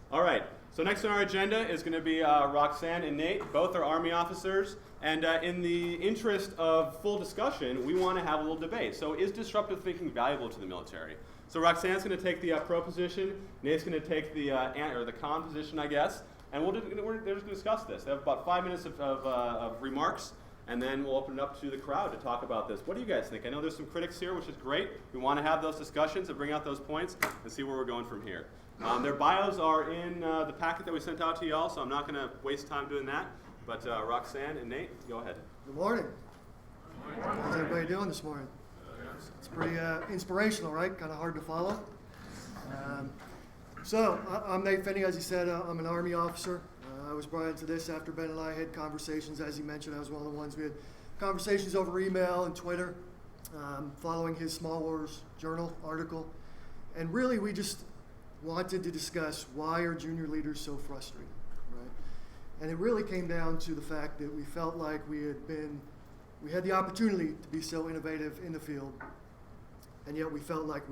All right, so next on our agenda is going to be Roxanne and Nate. Both are Army officers, and in the interest of full discussion, we want to have a little debate. So is disruptive thinking valuable to the military? So Roxanne's going to take the pro position, Nate's going to take the con position, I guess, and they're just going to discuss this. They have about 5 minutes of remarks, and then we'll open it up to the crowd to talk about this. What do you guys think? I know there's some critics here, which is great. We want to have those discussions and bring out those points and see where we're going from here. Their bios are in the packet that we sent out to y'all, so I'm not going to waste time doing that. But Roxanne and Nate, go ahead. Good morning. How's everybody doing this morning? It's pretty inspirational, right? Kind of hard to follow. So I'm Nate Finney, as he said. I'm an Army officer. I was brought into this after Ben and I had conversations. As he mentioned, I was one of the ones we had conversations over email and Twitter, following his Small Wars Journal article. And really, we just wanted to discuss why are junior leaders so frustrated, right? And it really came down to the fact that we felt like we had the opportunity to be so innovative in the field, and yet we felt like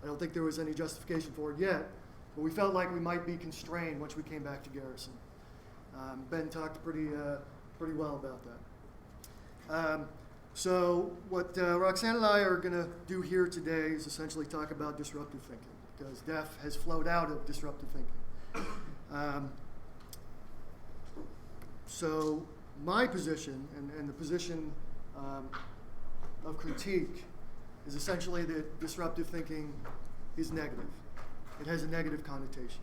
I don't think there was any justification for it yet, but we felt like we might be constrained once we came back to garrison. Ben talked pretty well about that. So what Roxanne and I are going to do here today is essentially talk about disruptive thinking, because DEF has flowed out of disruptive thinking. So my position and the position of critique is essentially that disruptive thinking is negative. It has a negative connotation.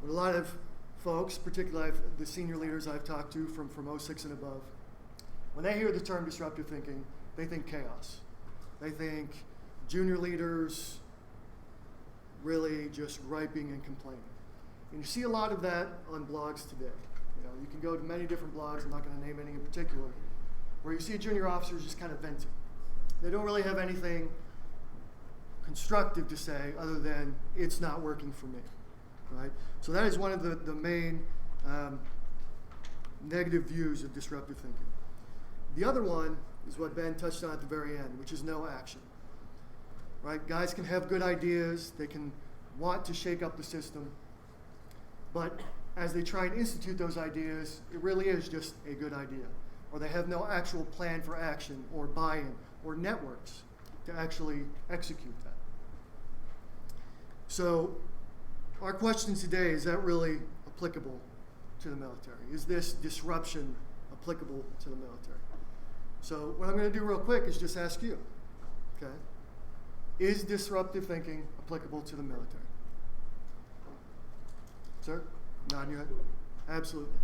But a lot of folks, particularly the senior leaders I've talked to from 06 and above, when they hear the term disruptive thinking, they think chaos. They think junior leaders really just griping and complaining. And you see a lot of that on blogs today. You can go to many different blogs, I'm not going to name any in particular, where you see junior officers just kind of venting. They don't really have anything constructive to say other than it's not working for me, right? So that is one of the main negative views of disruptive thinking. The other one is what Ben touched on at the very end, which is no action. Right? Guys can have good ideas, they can want to shake up the system, but as they try and institute those ideas, it really is just a good idea. Or they have no actual plan for action or buy-in or networks to actually execute that. So our question today, is that really applicable to the military? Is this disruption applicable to the military? So what I'm going to do real quick is just ask you, okay? Is disruptive thinking applicable to the military? Sir? Nodding your head? Absolutely.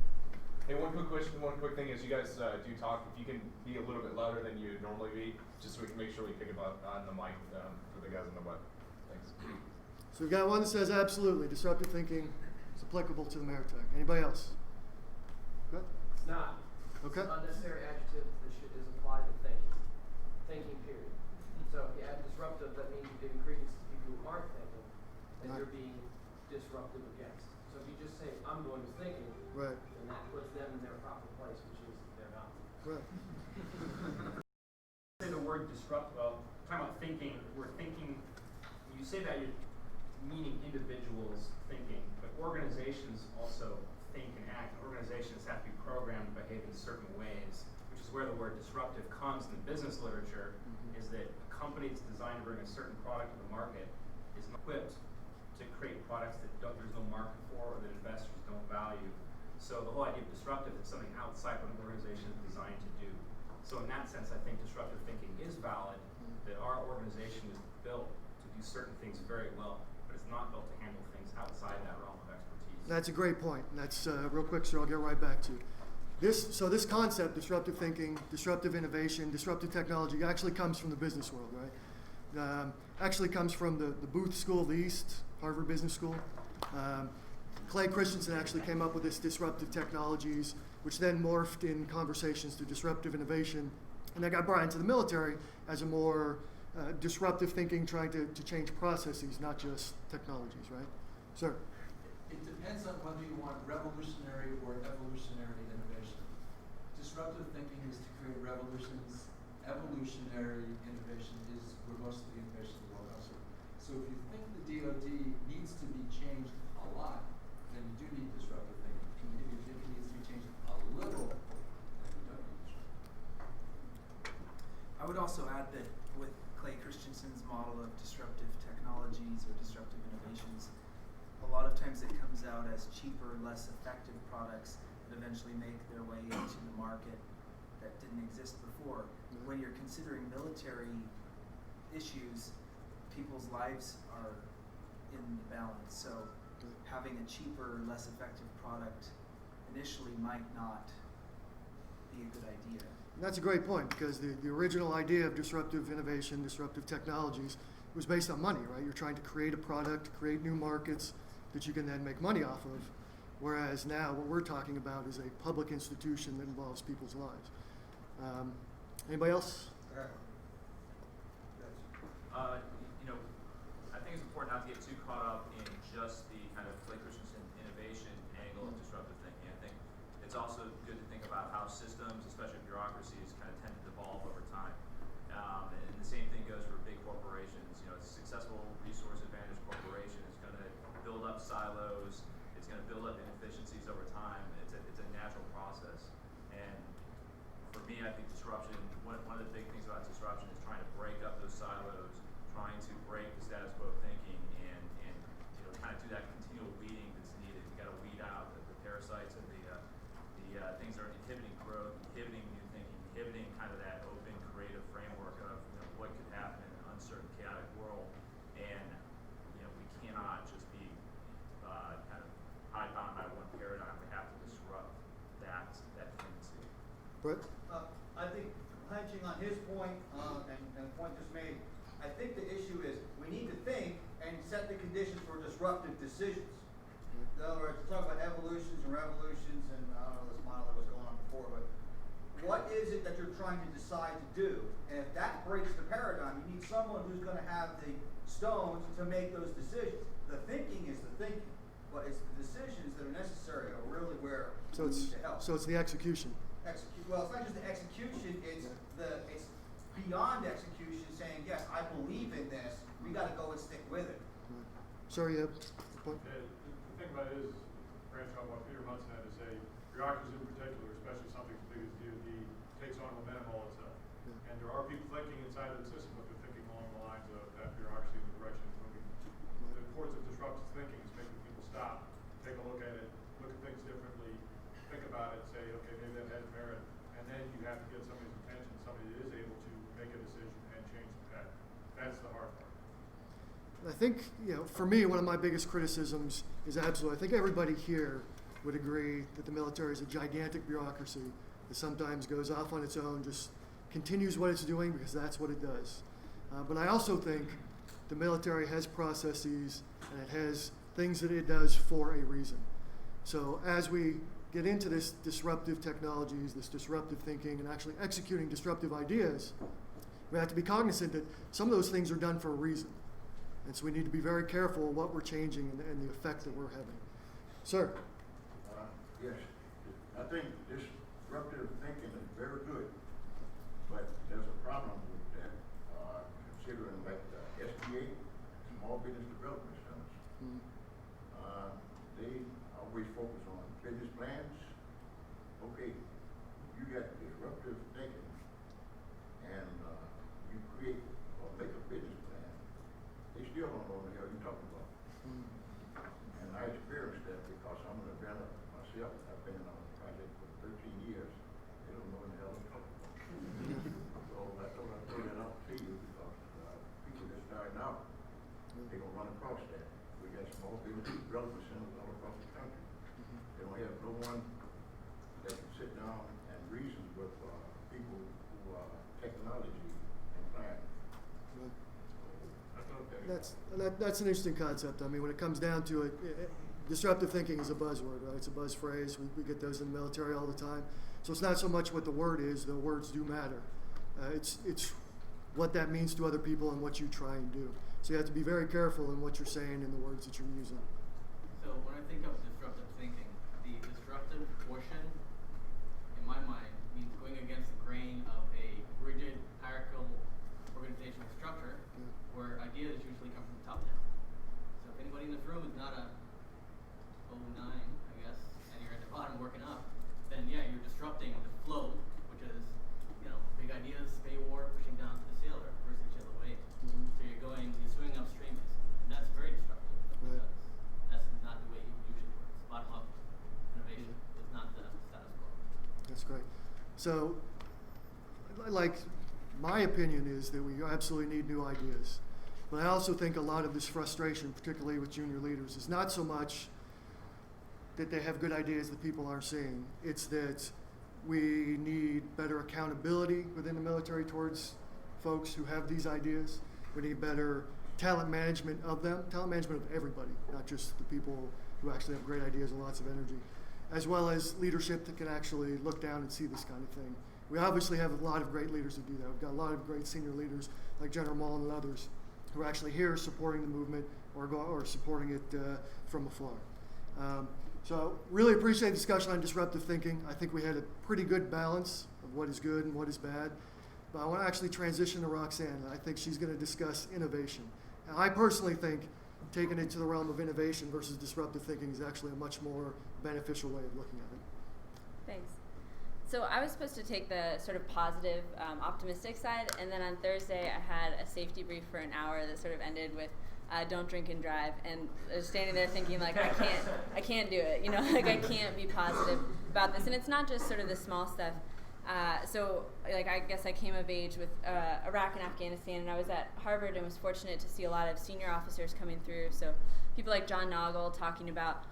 Hey, one quick question, one quick thing is you guys do talk, if you can be a little bit louder than you'd normally be, just so we can make sure we pick it up on the mic for the guys on the web. Thanks. So we've got one that says absolutely, disruptive thinking is applicable to the military. Anybody else? Good? It's not. Okay. It's an unnecessary adjective that is applied to thinking period. So if you add disruptive, that means you're giving credence to people who aren't thinking, and Right. you're being disruptive against. So if you just say, I'm going to thinking, Right. then that puts them in their proper place, which is their not. Right. Say the word disrupt, well, talking about thinking, we're thinking, you say that you're meaning individuals thinking, but organizations also think and act. Organizations have to be programmed to behave in certain ways, which is where the word disruptive comes in the business literature, is that a company that's designed to bring a certain product to the market is equipped to create products that there's no market for or that investors don't value. So the whole idea of disruptive is something outside what an organization is designed to do. So in that sense, I think disruptive thinking is valid, that our organization is built to do certain things very well, but it's not built to handle things outside that realm of expertise. That's a great point. And that's real quick, so I'll get right back to this. So this concept, disruptive thinking, disruptive innovation, disruptive technology, actually comes from the business world, right? Actually comes from the Booth School of the East, Harvard Business School. Clay Christensen actually came up with this disruptive technologies, which then morphed in conversations to disruptive innovation. And that got brought into the military as a more disruptive thinking, trying to change processes, not just technologies, right? Sir? It depends on whether you want revolutionary or evolutionary innovation. Disruptive thinking is to create revolutions. Evolutionary innovation is where most of the innovation in the world comes from. So if you think the DoD needs to be changed a lot, utilize cheaper, less effective products that eventually make their way into the market that didn't exist before. When you're considering military issues, people's lives are in the balance. So having a cheaper, less effective product initially might not be a good idea. And that's a great point, because the original idea of disruptive innovation, disruptive technologies, was based on money, right? You're trying to create a product, create new markets that you can then make money off of. Whereas now what we're talking about is a public institution that involves people's lives. Anybody else? I think it's important not to get too caught up in just the kind of Blake Christensen innovation angle of disruptive thinking. I think it's also good to think about how systems, especially bureaucracies, kind of tend to devolve over time. And the same thing goes for big corporations. A successful resource advantage corporation is going to build up silos. It's going to build up inefficiencies over time. It's a natural process. And for me, I think disruption, one of the big things about disruption is trying to break up those silos, trying to break the status quo thinking, and kind of do that continual weeding that's needed. You got to weed out the parasites and the things that are inhibiting growth, inhibiting new thinking, inhibiting kind of that open, creative framework of what could happen in an uncertain, chaotic world. And we cannot just be kind of hidebound by one paradigm. We have to disrupt that tendency. Brett? I think, hunching on his point, and the point just made, I think the issue is we need to think and set the conditions for disruptive decisions. In other words, talk about evolutions and revolutions, and I don't know this model that was going on before, but what is it that you're trying to decide to do? And if that breaks the paradigm, you need someone who's going to have the stones to make those decisions. The thinking is the thinking, but it's the decisions that are necessary are really where we need to help. So it's the execution. Well, it's not just the execution, it's beyond execution, saying, yes, I believe in this, we got to go and stick with it. Sorry, you have a point? The thing about it is, branch on what Peter Munson had to say, bureaucracy in particular, especially something as big as DoD, takes on momentum all itself. Yeah. And there are people thinking inside of the system, but they're thinking along the lines of that bureaucracy and the direction it's moving. The importance of disruptive thinking is making people stop, take a look at it, look at things differently, think about it, say, okay, maybe that has merit, and then you have to get somebody's attention, somebody that is able to make a decision and change the pattern. That's the hard part. I think, for me, one of my biggest criticisms is absolutely, I think everybody here would agree that the military is a gigantic bureaucracy that sometimes goes off on its own, just continues what it's doing because that's what it does. But I also think the military has processes and it has things that it does for a reason. So as we get into this disruptive technologies, this disruptive thinking, and actually executing disruptive ideas, we have to be cognizant that some of those things are done for a reason. And so we need to be very careful of what we're changing and the effect that we're having. Sir? Yes, I think disruptive thinking is very good, but there's a problem with that, considering like the SBA, Small Business Development Centers. They always focus on business plans. Okay, you got disruptive thinking, and you create or make a business plan. They still don't know what the hell you're talking about. And I experienced that because I'm an inventor myself. I've been on a project for 13 years. They don't know what the hell they're talking about. So I thought I'd throw that out to you because people that starting out, they're going to run across that. We got small business development centers all across the country. They don't have no one that can sit down and reason with people who are technology inclined. That's an interesting concept. I mean, when it comes down to it, disruptive thinking is a buzzword, right? It's a buzz phrase. We get those in the military all the time. So it's not so much what the word is, the words do matter. It's what that means to other people and what you try and do. So you have to be very careful in what you're saying and the words that you're using. So when I think of disruptive thinking, the disruptive portion, in my mind, means going against the grain of a rigid hierarchical organizational structure where ideas usually come from the top down. So if anybody in this room is not a 09, I guess, and you're at the bottom working up, then yeah, you're disrupting the flow, which is, big ideas, spay war, pushing down to the sailor versus the other way. So you're swinging upstream, and that's very disruptive. Right. So, like, my opinion is that we absolutely need new ideas. But I also think a lot of this frustration, particularly with junior leaders, is not so much that they have good ideas that people aren't seeing. It's that we need better accountability within the military towards folks who have these ideas. We need better talent management of them, talent management of everybody, not just the people who actually have great ideas and lots of energy, as well as leadership that can actually look down and see this kind of thing. We obviously have a lot of great leaders who do that. We've got a lot of great senior leaders like General Mullen and others who are actually here supporting the movement or supporting it from afar. So really appreciate the discussion on disruptive thinking. I think we had a pretty good balance of what is good and what is bad. But I want to actually transition to Roxanne. I think she's going to discuss innovation. And I personally think taking it to the realm of innovation versus disruptive thinking is actually a much more beneficial way of looking at it. Thanks. So I was supposed to take the sort of positive, optimistic side, and then on Thursday I had a safety brief for an hour that sort of ended with don't drink and drive, and I was standing there thinking like I can't do it, you know, like I can't be positive about this. And it's not just sort of the small stuff. So like I guess I came of age with Iraq and Afghanistan, and I was at Harvard and was fortunate to see a lot of senior officers coming through. So people like John Noggle talking about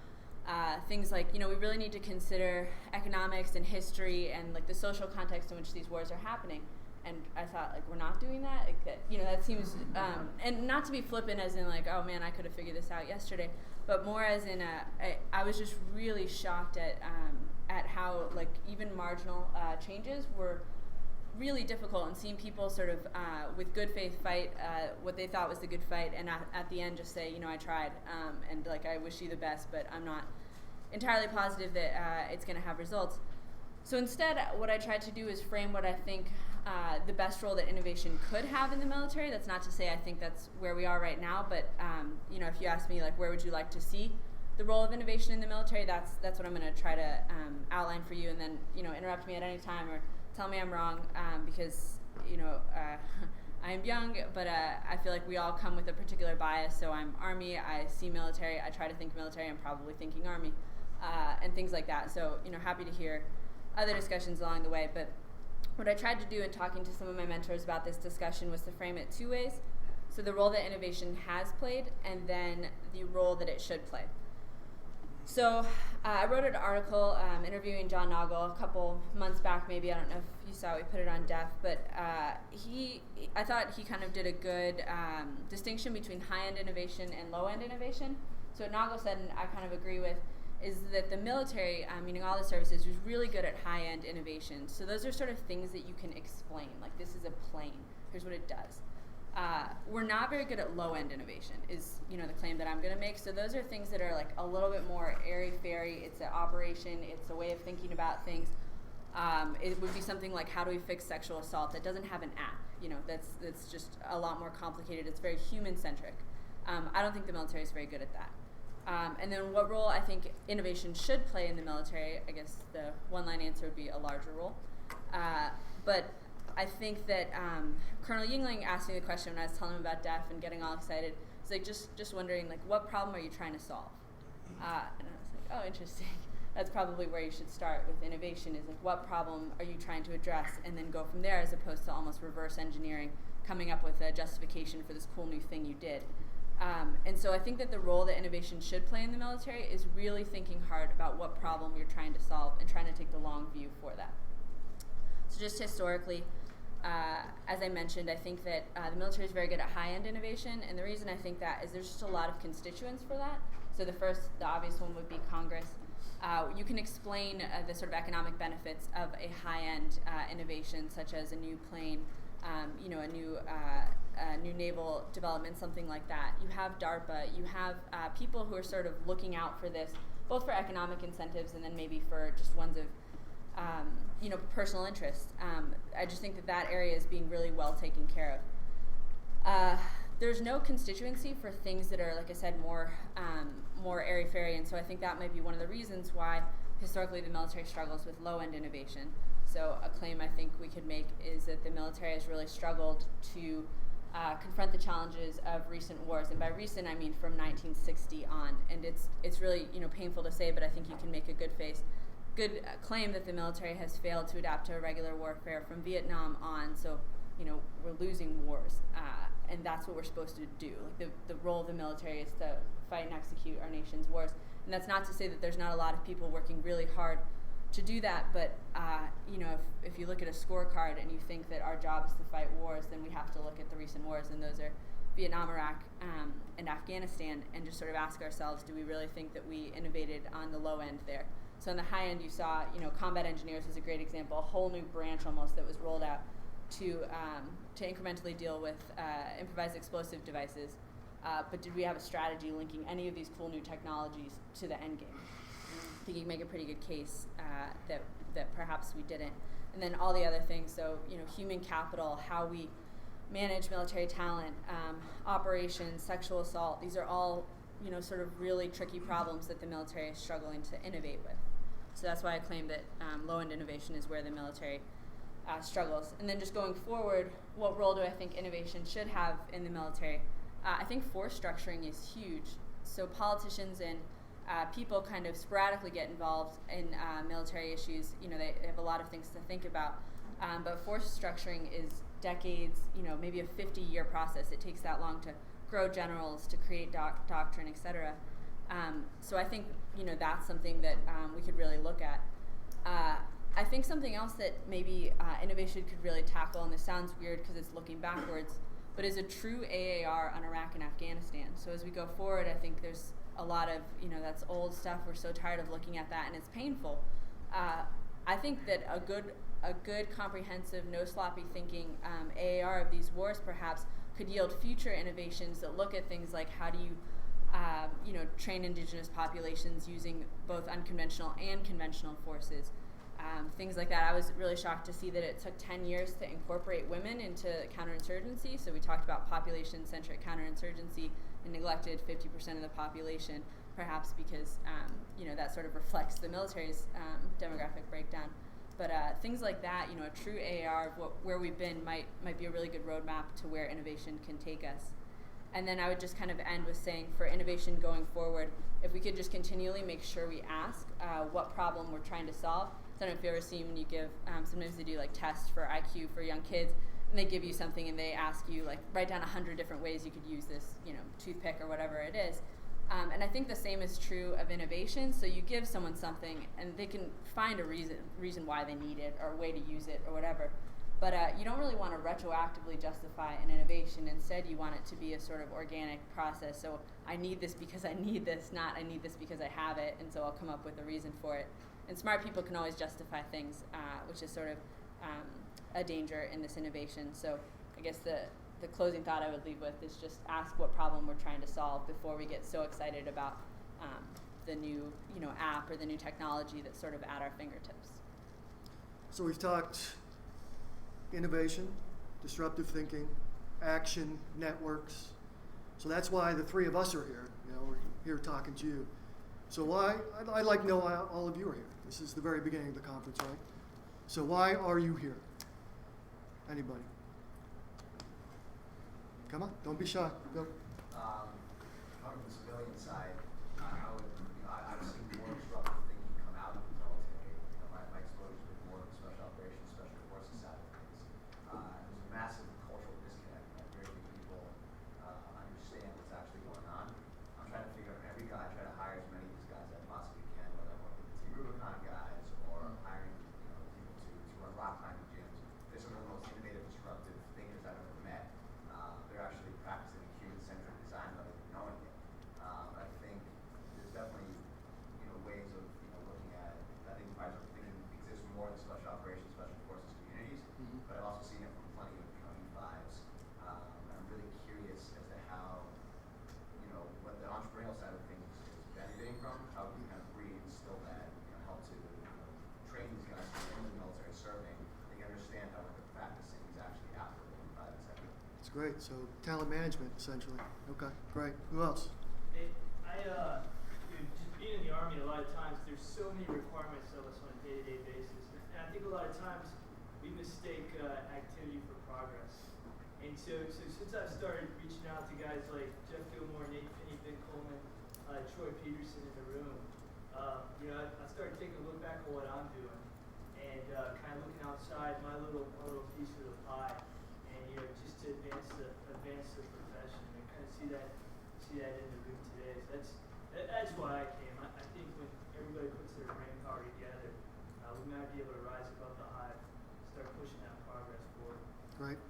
things like, you know, we really need to consider economics and history and like the social context in which these wars are happening. And I thought, like, we're not doing that? Like, that, you know, that seems, and not to be flippant as in like, oh man, I could have figured this out yesterday, but more as in, I was just really shocked at how like even marginal changes were really difficult, and seeing people sort of with good faith fight what they thought was the good fight, and at the end just say, you know, I tried, and like I wish you the best, but I'm not entirely positive that it's going to have results. So instead, what I tried to do is frame what I think the best role that innovation could have in the military. That's not to say I think that's where we are right now, but you know, if you ask me like where would you like to see the role of innovation in the military, that's what I'm going to try to outline for you, and then, you know, interrupt me at any time or tell me I'm wrong, because, you know, I am young, but I feel like we all come with a particular bias. So I'm Army, I see military, I try to think military, I'm probably thinking Army, and things like that. So, you know, happy to hear other discussions along the way. But what I tried to do in talking to some of my mentors about this discussion was to frame it two ways. So the role that innovation has played, and then the role that it should play. So I wrote an article interviewing John Noggle a couple months back, maybe. I don't know if you saw it, we put it on DEF, but I thought he kind of did a good distinction between high-end innovation and low-end innovation. So what Noggle said, and I kind of agree with, is that the military, meaning all the services, was really good at high-end innovation. So those are sort of things that you can explain, like this is a plane, here's what it does. We're not very good at low-end innovation, is, you know, the claim that I'm going to make. So those are things that are like a little bit more airy-fairy. It's an operation. It's a way of thinking about things. It would be something like, how do we fix sexual assault? That doesn't have an app. You know, that's just a lot more complicated. It's very human-centric. I don't think the military is very good at that. And then what role I think innovation should play in the military, I guess the one-line answer would be a larger role. But I think that Colonel Yingling asked me the question when I was telling him about DEF and getting all excited. It's like just wondering, like, what problem are you trying to solve? And I was like, oh, interesting. That's probably where you should start with innovation, is like, what problem are you trying to address, and then go from there, as opposed to almost reverse engineering, coming up with a justification for this cool new thing you did. And so I think that the role that innovation should play in the military is really thinking hard about what problem you're trying to solve and trying to take the long view for that. So just historically, as I mentioned, I think that the military is very good at high-end innovation, and the reason I think that is there's just a lot of constituents for that. So the obvious one would be Congress. You can explain the sort of economic benefits of a high-end innovation, such as a new plane, you know, a new naval development, something like that. You have DARPA. You have people who are sort of looking out for this, both for economic incentives and then maybe for just ones of you know, personal interest. I just think that area is being really well taken care of. There's no constituency for things that are, like I said, more airy-fairy, and so I think that might be one of the reasons why historically the military struggles with low-end innovation. So a claim I think we could make is that the military has really struggled to confront the challenges of recent wars, and by recent I mean from 1960 on. And it's really, you know, painful to say, but I think you can make a good face good claim that the military has failed to adapt to irregular warfare from Vietnam on. So, we're losing wars, and that's what we're supposed to do. Like the role of the military is to fight and execute our nation's wars. And that's not to say that there's not a lot of people working really hard to do that, but if you look at a scorecard and you think that our job is to fight wars, then we have to look at the recent wars, and those are Vietnam, Iraq, and Afghanistan, and just sort of ask ourselves, do we really think that we innovated on the low end there? So on the high end, you saw, combat engineers is a great example, a whole new branch almost that was rolled out to incrementally deal with improvised explosive devices. But did we have a strategy linking any of these cool new technologies to the end game? I think you can make a pretty good case that perhaps we didn't. And then all the other things, so human capital, how we manage military talent, operations, sexual assault, these are all sort of really tricky problems that the military is struggling to innovate with. So that's why I claim that low-end innovation is where the military struggles. And then just going forward, what role do I think innovation should have in the military? I think force structuring is huge. So politicians and people kind of sporadically get involved in military issues. They have a lot of things to think about. But force structuring is decades, maybe a 50-year process. It takes that long to grow generals, to create doctrine, etc. So I think, that's something that we could really look at. I think something else that maybe innovation could really tackle, and this sounds weird because it's looking backwards, but is a true AAR on Iraq and Afghanistan. So as we go forward, I think there's a lot of, that's old stuff. We're so tired of looking at that, and it's painful. I think that a good comprehensive, no sloppy thinking AAR of these wars perhaps could yield future innovations that look at things like how do you train indigenous populations using both unconventional and conventional forces. Things like that. I was really shocked to see that it took 10 years to incorporate women into counterinsurgency. So we talked about population-centric counterinsurgency and neglected 50% of the population, perhaps because that sort of reflects the military's demographic breakdown. But things like that, a true AAR of where we've been might be a really good roadmap to where innovation can take us. And then I would just kind of end with saying for innovation going forward, if we could just continually make sure we ask what problem we're trying to solve. I don't know if you've ever seen when you give, sometimes they do like tests for IQ for young kids, and they give you something and they ask you like write down 100 different ways you could use this, toothpick or whatever it is. And I think the same is true of innovation. So you give someone something and they can find a reason why they need it or a way to use it or whatever. But you don't really want to retroactively justify an innovation. Instead, you want it to be a sort of organic process. So I need this because I need this, not I need this because I have it, and so I'll come up with a reason for it. And smart people can always justify things, which is sort of a danger in this innovation. So I guess the closing thought I would leave with is just ask what problem we're trying to solve before we get so excited about the new app or the new technology that's sort of at our fingertips. So we've talked innovation, disruptive thinking, action, networks. So that's why the three of us are here. We're here talking to you. So why, I'd like to know why all of you are here. This is the very beginning of the conference, right? So why are you here? Anybody? Come on, don't be shy. Go. Coming from the civilian side, I've seen more disruptive thinking come out of the military. My exposure has been more of the special operations, special forces side of things. There's a massive cultural disconnect that very few people understand what's actually going on. I'm trying to figure out every guy, I try to hire as many of these guys as I possibly can, whether I'm working with the Rubicon guys or hiring people to run rock climbing gyms. They're some of the most innovative, disruptive thinkers I've ever met. They're actually practicing human-centric design without even knowing it. I think there's definitely ways of looking at it. I think advisory thinking exists more in the special operations, special forces communities, but I've also seen it from plenty of E5s. I'm really curious as to how what the entrepreneurial side of things is benefiting from, how we kind of reinstill that, help to train these guys who are in the military serving. They can understand how what they're practicing is actually applicable in the private sector. That's great. So talent management, essentially. Okay, great. Who else? Just being in the Army, a lot of times there's so many requirements of us on a day-to-day basis. And I think a lot of times we mistake activity for progress. And so since I've started reaching out to guys like Jeff Gilmore, Nate Finney, Ben Kohlmann, Troy Peterson in the room, I started taking a look back for what I'm doing, and kind of looking outside my little piece of the pie, and just to advance the profession, and kind of see that in the room today. So that's why I came. I think when everybody puts their brain power together, we might be able to rise above the hive, start pushing that progress forward. Right.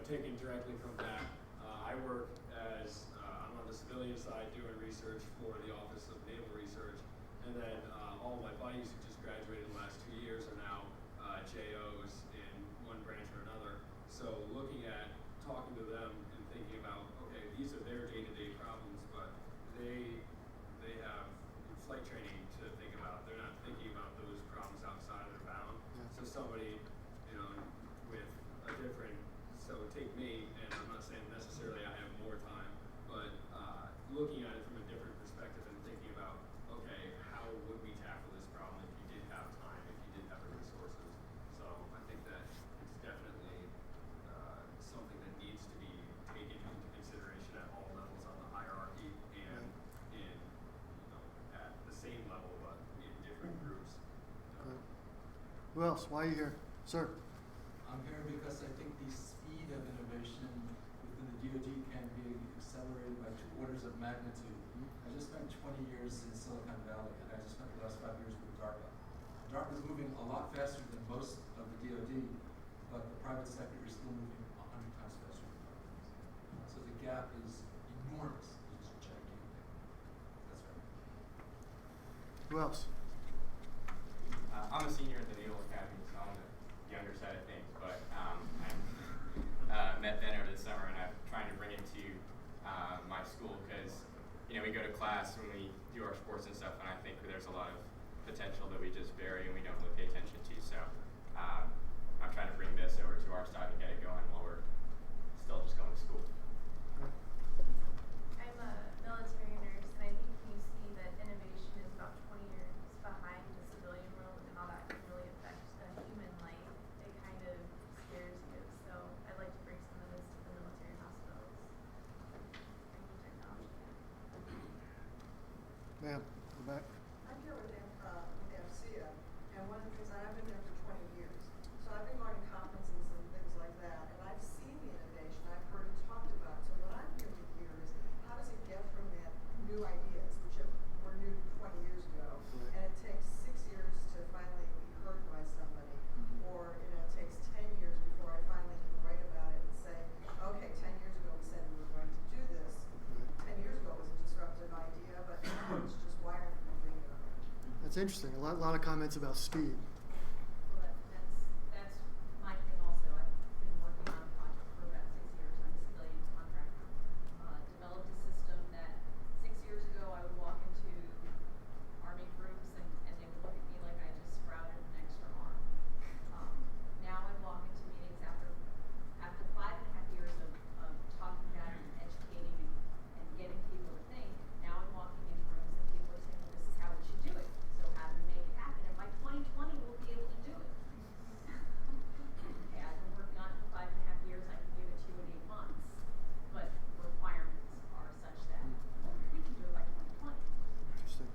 Taking directly from that, I work as, I'm on the civilian side doing research for the Office of Naval Research, and then all my buddies who just graduated in the last 2 years are now JOs in one branch or another. So looking at, talking to them and thinking about, okay, these are their day-to-day problems, but they have flight training to think about. They're not thinking about those problems outside of their bound. Yeah. So somebody, with a different, so take me, and I'm not saying necessarily I have more time, but looking at it from a different perspective and thinking about, okay, how would we tackle this problem if you did have time, if you did have the resources? So I think that it's definitely something that needs to be taken into consideration at all levels on the hierarchy and at the same level, but in different groups. Right. Who else? Why are you here? Sir. I'm here because I think the speed of innovation within the DoD can be accelerated by 2 orders of magnitude. I just spent 20 years in Silicon Valley, and I just spent the last 5 years with DARPA. DARPA is moving a lot faster than most of the DoD, but the private sector is still moving 100 times faster than DARPA is. So the gap is enormous. It's gigantic. That's right. Who else? I'm a senior at the Naval Academy, so I'm on the younger side of things, but I met Ben over the summer, and I'm trying to bring it to my school because, we go to class when we do our sports and stuff, and I think there's a lot of potential that we just bury and we don't really pay attention to. So I'm trying to bring this over to our side and get it going while we're still just going to school. I'm a military nurse, and I think you see that innovation is about 20 years behind the civilian world and how that can really affect a human life. It kind of scares you. So I'd like to bring some of this to the military hospitals. Bring new technology in. Ma'am, go back. I'm here with AFCIA, and one of the things, I've been there for 20 years, so I've been going to conferences and things like that, and I've seen the innovation, I've heard it talked about. So what I'm here to hear is, how does it get from that new ideas, which were new 20 years ago, and it takes 6 years to finally be heard by somebody, or it takes 10 years before I finally can write about it and say, okay, 10 years ago we said we were going to do this. 10 years ago it was a disruptive idea, but now it's just wiring from being it. That's interesting. A lot of comments about speed. Well, that's my thing also. I've been working on a project for about 6 years. I'm a civilian contractor. Developed a system that 6 years ago I would walk into Army groups and they would look at me like I just sprouted an extra arm. Now I walk into meetings after 5.5 years of talking about it and educating and getting people to think. Now I'm walking into rooms and people are saying, well, this is how we should do it. So how do we make it happen? And by 2020 we'll be able to do it. Okay, I've been working on it for 5.5 years. I can give it to you in 8 months, but requirements are such that we can do it by 2020. Interesting.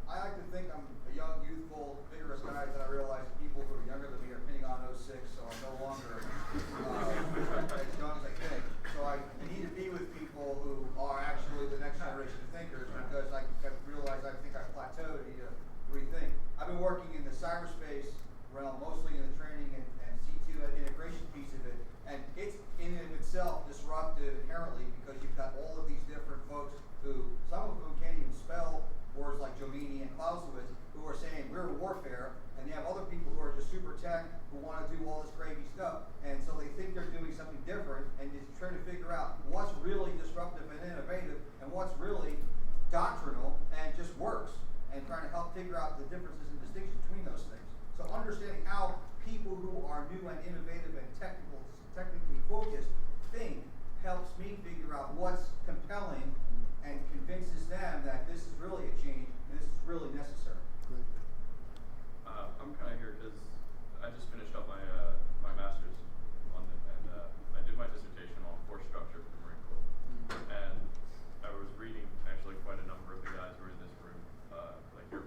I like to think I'm a young, youthful, vigorous guy, then I realize people who are younger than me are pinning on 06, so I'm no longer as young as I think. So I need to be with people who are actually the next generation of thinkers, because I realize I think I've plateaued. I need to rethink. I've been working in the cyberspace realm, mostly in the training and C2 integration piece of it, and it's in and of itself disruptive inherently, because you've got all of these different folks who, some of whom can't even spell words like Jomini and Clausewitz, who are saying we're warfare, and you have other people who are just super tech who want to do all this crazy stuff, and so they think they're doing something different, and just trying to figure out what's really disruptive and innovative, and what's really doctrinal and just works, and trying to help figure out the differences and distinctions between those things. So understanding how people who are new and innovative and technically focused think helps me figure out what's compelling and convinces them that this is really a change and this is really necessary. Great. I'm kind of here because I just finished up my my master's on it, and I did my dissertation on force structure for the Marine Corps. And I was reading actually quite a number of the guys who were in this room, like your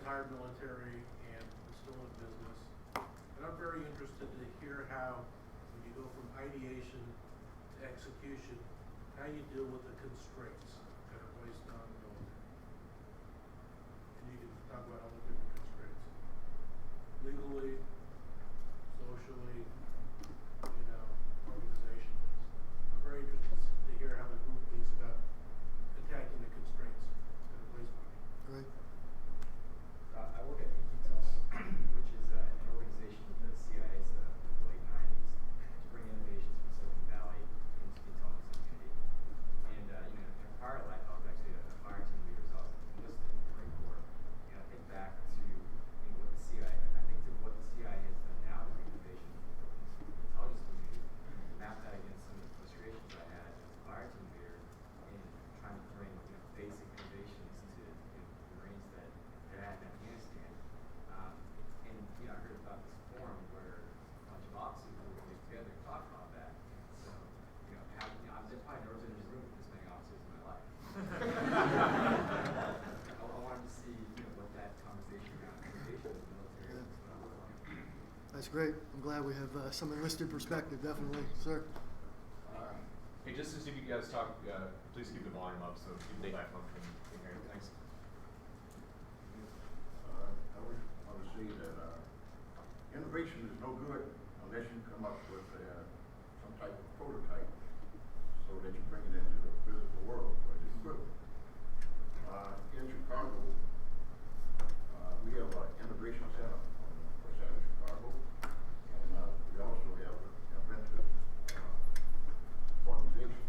retired military and I'm still in business. And I'm very interested to hear how, when you go from ideation to execution, how you deal with the constraints that are placed on the military. And you can talk about all the different constraints. Legally, socially, organization. I'm very interested to hear how the group thinks about attacking the constraints that are placed on you. Great. I work at Untitled, which is an organization that the CIA set up in the late 90s to bring innovations from Silicon Valley into the intelligence community. And in a prior life, I was actually a fire team leader, so I was enlisted in the Marine Corps. And I think back to what the CIA, I think to what the CIA has done now to bring innovation into the intelligence community, map that against some of the frustrations I had as a fire team leader in trying to bring basic innovations to the Marines that had in Afghanistan. And I heard about this forum where a bunch of officers were working together and talk about that. So, I've probably never been in a room with this many officers in my life. I wanted to see what that conversation around innovation in the military was going to look like. That's great. I'm glad we have some enlisted perspective, definitely, sir. Hey, just as you guys talk, please keep the volume up so people back home can hear you. Thanks. I would say that innovation is no good unless you come up with some type of prototype so that you bring it into the physical world or the equipment. In Chicago, we have an innovation center on the west side of Chicago, and we also have an inventive organization.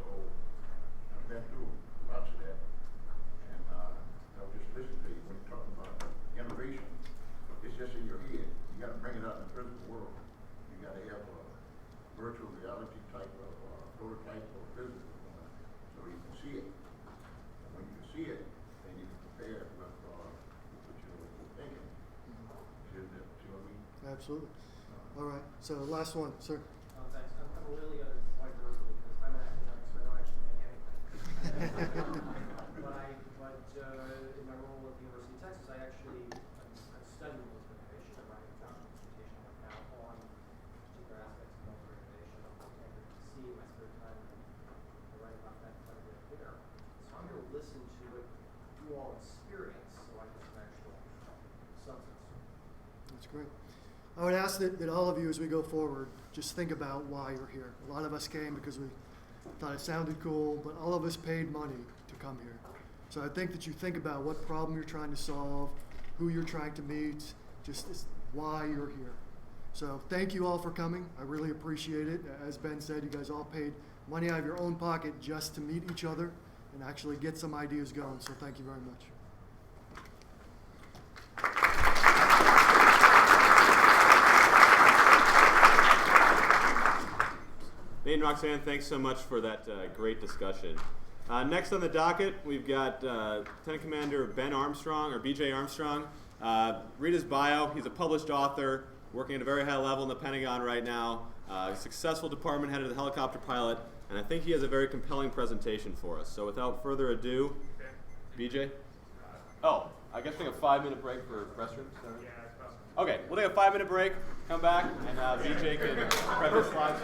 So I've been through lots of that, and I'll just listen to you when you're talking about innovation. It's just in your head. You got to bring it out in the physical world. You got to have a virtual reality type of prototype or physical one, so you can see it. And when you can see it, then you can compare it with what you're thinking. See what I mean? Absolutely. All right. So last one, sir. Thanks. I'm really going to disappoint verbally because I'm an academic, so I don't actually make anything. In my role at the University of Texas, I'm studying military innovation. I'm writing a doctoral dissertation right now on particular aspects of military innovation. I'm standard to see in my spare time, and I write about that quite a bit there. So I'm going to listen to what you all experience so I get some actual substance. That's great. I would ask that all of you, as we go forward, just think about why you're here. A lot of us came because we thought it sounded cool, but all of us paid money to come here. So I think that you think about what problem you're trying to solve, who you're trying to meet, just why you're here. So thank you all for coming. I really appreciate it. As Ben said, you guys all paid money out of your own pocket just to meet each other and actually get some ideas going. So thank you very much. Nate and Roxanne, thanks so much for that great discussion. Next on the docket, we've got Lieutenant Commander Ben Armstrong, or BJ Armstrong. Read his bio. He's a published author, working at a very high level in the Pentagon right now, successful department head of the helicopter pilot, and I think he has a very compelling presentation for us. So without further ado, BJ? Oh, I guess we take a 5-minute break for restrooms? Yeah, it's possible. Okay, we'll take a 5-minute break, come back, and BJ can prep his slides.